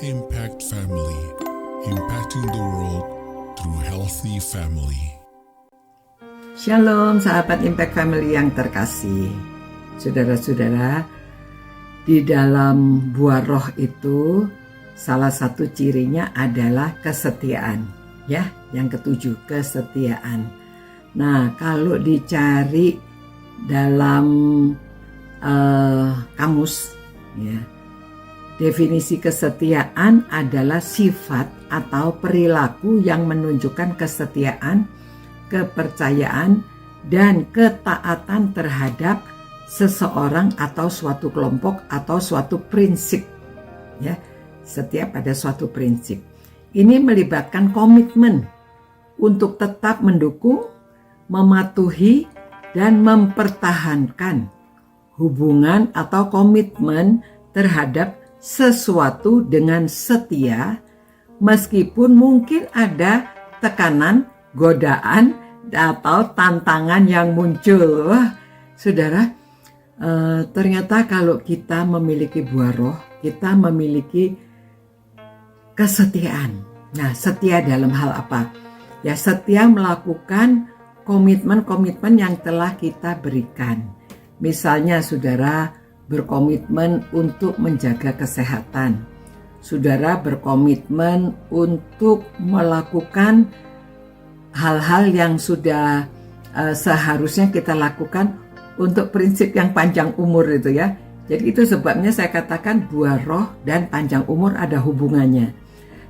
Impact Family, impacting the world through healthy family. Shalom sahabat Impact Family yang terkasih. Saudara-saudara, di dalam buah roh itu salah satu cirinya adalah kesetiaan. Ya, yang ketujuh, kesetiaan. Nah, kalau dicari dalam kamus, ya, definisi kesetiaan adalah sifat atau perilaku yang menunjukkan kesetiaan, kepercayaan, dan ketaatan terhadap seseorang atau suatu kelompok atau suatu prinsip. Ya, setia pada suatu prinsip. Ini melibatkan komitmen untuk tetap mendukung, mematuhi, dan mempertahankan hubungan atau komitmen terhadap sesuatu dengan setia, meskipun mungkin ada tekanan, godaan, atau tantangan yang muncul. Wah, saudara, ternyata kalau kita memiliki buah roh, kita memiliki kesetiaan. Nah, setia dalam hal apa? Ya, setia melakukan komitmen-komitmen yang telah kita berikan. Misalnya, saudara berkomitmen untuk menjaga kesehatan. Saudara berkomitmen untuk melakukan hal-hal yang sudah seharusnya kita lakukan untuk prinsip yang panjang umur itu ya. Jadi itu sebabnya saya katakan buah roh dan panjang umur ada hubungannya.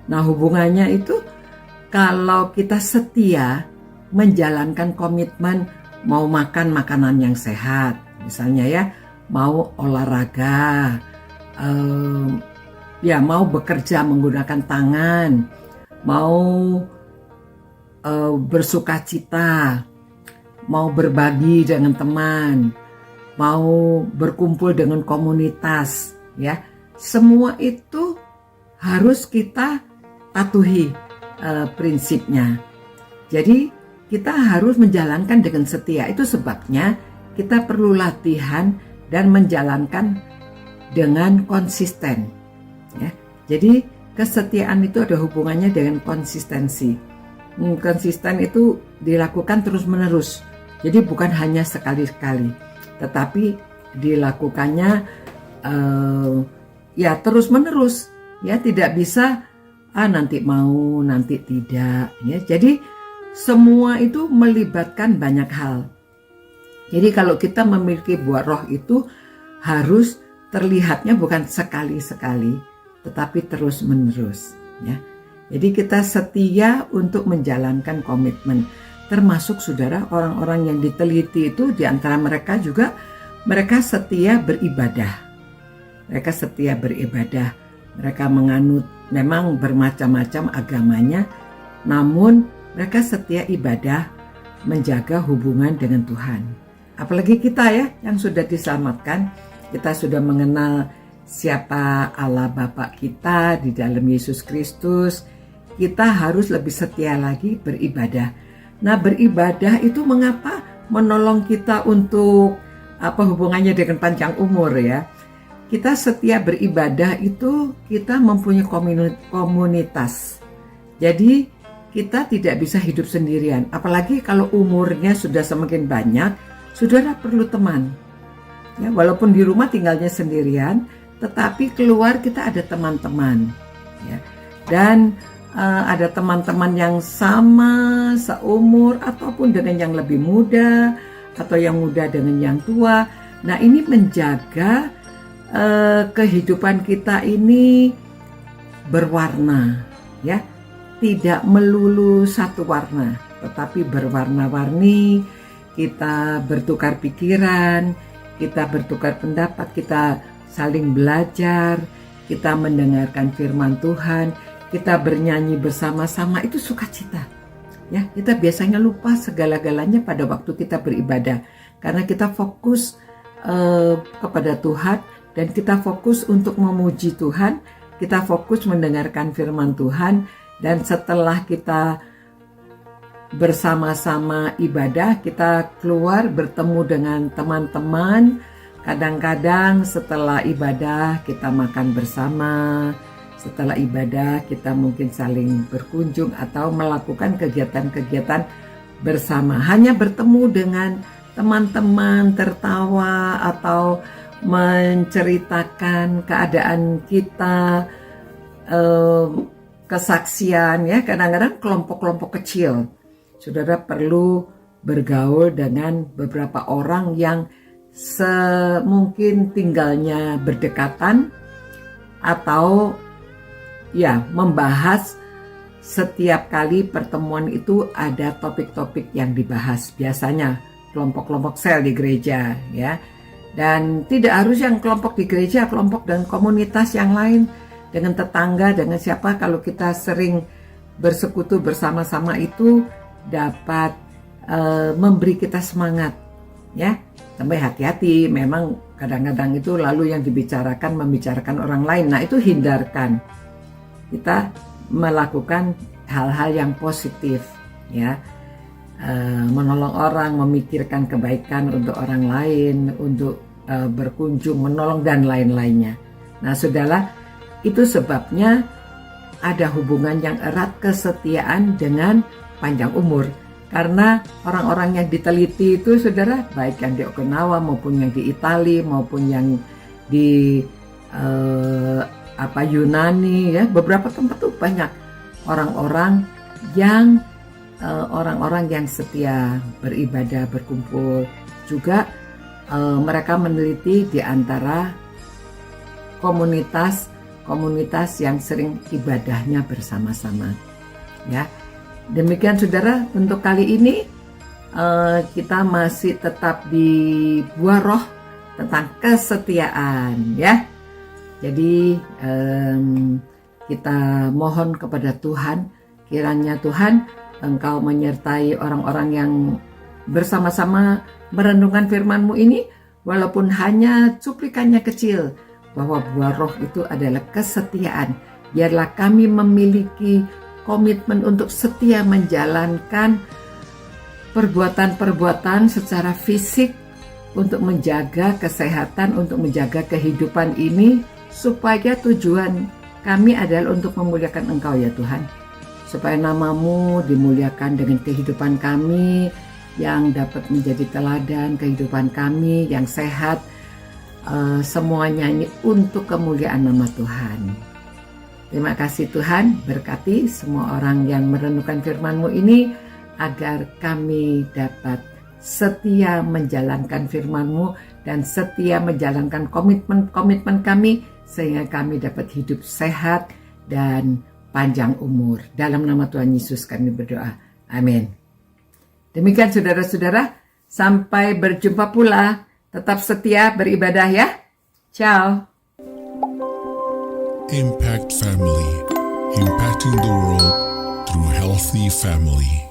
Nah, hubungannya itu kalau kita setia menjalankan komitmen mau makan makanan yang sehat, misalnya ya, mau olahraga, ya mau bekerja menggunakan tangan, mau bersukacita, mau berbagi dengan teman, mau berkumpul dengan komunitas, ya, semua itu harus kita patuhi prinsipnya. Jadi kita harus menjalankan dengan setia. Itu sebabnya kita perlu latihan dan menjalankan dengan konsisten. Ya, jadi kesetiaan itu ada hubungannya dengan konsistensi. Konsisten itu dilakukan terus-menerus. Jadi bukan hanya sekali-sekali, tetapi dilakukannya ya terus-menerus. Ya, tidak bisa nanti mau, nanti tidak. Ya, jadi semua itu melibatkan banyak hal. Jadi kalau kita memiliki buah roh itu harus terlihatnya bukan sekali-sekali, tetapi terus-menerus. Ya. Jadi kita setia untuk menjalankan komitmen. Termasuk saudara orang-orang yang diteliti itu di antara mereka juga mereka setia beribadah. Mereka setia beribadah. Mereka menganut memang bermacam-macam agamanya, namun mereka setia ibadah, menjaga hubungan dengan Tuhan. Apalagi kita ya yang sudah diselamatkan, kita sudah mengenal siapa Allah Bapa kita di dalam Yesus Kristus, kita harus lebih setia lagi beribadah. Nah, beribadah itu mengapa menolong kita untuk hubungannya dengan panjang umur ya. Kita setia beribadah itu kita mempunyai komunitas. Jadi kita tidak bisa hidup sendirian, apalagi kalau umurnya sudah semakin banyak. Saudara perlu teman. Ya, walaupun di rumah tinggalnya sendirian, tetapi keluar kita ada teman-teman. Ya. Dan ada teman-teman yang sama seumur ataupun dengan yang lebih muda atau yang muda dengan yang tua. Nah, ini menjaga kehidupan kita ini berwarna, ya, tidak melulu satu warna, tetapi berwarna-warni. Kita bertukar pikiran, kita bertukar pendapat, kita saling belajar, kita mendengarkan firman Tuhan, kita bernyanyi bersama-sama, itu sukacita. Ya, kita biasanya lupa segala-galanya pada waktu kita beribadah, karena kita fokus kepada Tuhan dan kita fokus untuk memuji Tuhan, kita fokus mendengarkan firman Tuhan, dan setelah kita bersama-sama ibadah, kita keluar bertemu dengan teman-teman. Kadang-kadang setelah ibadah kita makan bersama, setelah ibadah kita mungkin saling berkunjung atau melakukan kegiatan-kegiatan bersama. Hanya bertemu dengan teman-teman, tertawa atau menceritakan keadaan kita, kesaksian ya. Kadang-kadang kelompok-kelompok kecil. Saudara perlu bergaul dengan beberapa orang yang mungkin tinggalnya berdekatan atau ya membahas. Setiap kali pertemuan itu ada topik-topik yang dibahas, biasanya kelompok-kelompok sel di gereja ya. Dan tidak harus yang kelompok di gereja, kelompok dan komunitas yang lain, dengan tetangga, dengan siapa, kalau kita sering bersekutu bersama-sama itu dapat memberi kita semangat ya. Tapi hati-hati, memang kadang-kadang itu lalu yang membicarakan orang lain. Nah, itu hindarkan. Kita melakukan hal-hal yang positif ya, menolong orang, memikirkan kebaikan untuk orang lain, untuk berkunjung, menolong dan lain-lainnya. Nah, saudara, itu sebabnya ada hubungan yang erat kesetiaan dengan panjang umur. Karena orang-orang yang diteliti itu, saudara, baik yang di Okinawa maupun yang di Italia maupun yang di Yunani ya, beberapa tempat tuh banyak orang-orang yang setia beribadah, berkumpul. Juga mereka meneliti di antara komunitas yang sering ibadahnya bersama-sama ya. Demikian saudara, untuk kali ini kita masih tetap di buah roh tentang kesetiaan ya. Jadi kita mohon kepada Tuhan, kiranya Tuhan Engkau menyertai orang-orang yang bersama-sama merenungkan firman-Mu ini, walaupun hanya cuplikannya kecil, bahwa buah roh itu adalah kesetiaan. Biarlah kami memiliki komitmen untuk setia menjalankan perbuatan-perbuatan secara fisik untuk menjaga kesehatan, untuk menjaga kehidupan ini, supaya tujuan kami adalah untuk memuliakan Engkau ya Tuhan. Supaya nama-Mu dimuliakan dengan kehidupan kami yang dapat menjadi teladan, kehidupan kami yang sehat, semuanya ini untuk kemuliaan nama Tuhan. Terima kasih Tuhan, berkati semua orang yang merenungkan firman-Mu ini, agar kami dapat setia menjalankan firman-Mu dan setia menjalankan komitmen kami, sehingga kami dapat hidup sehat dan panjang umur. Dalam nama Tuhan Yesus kami berdoa. Amin. Demikian saudara-saudara, sampai berjumpa pula. Tetap setia beribadah ya. Ciao. Impact Family, impacting the world through healthy family.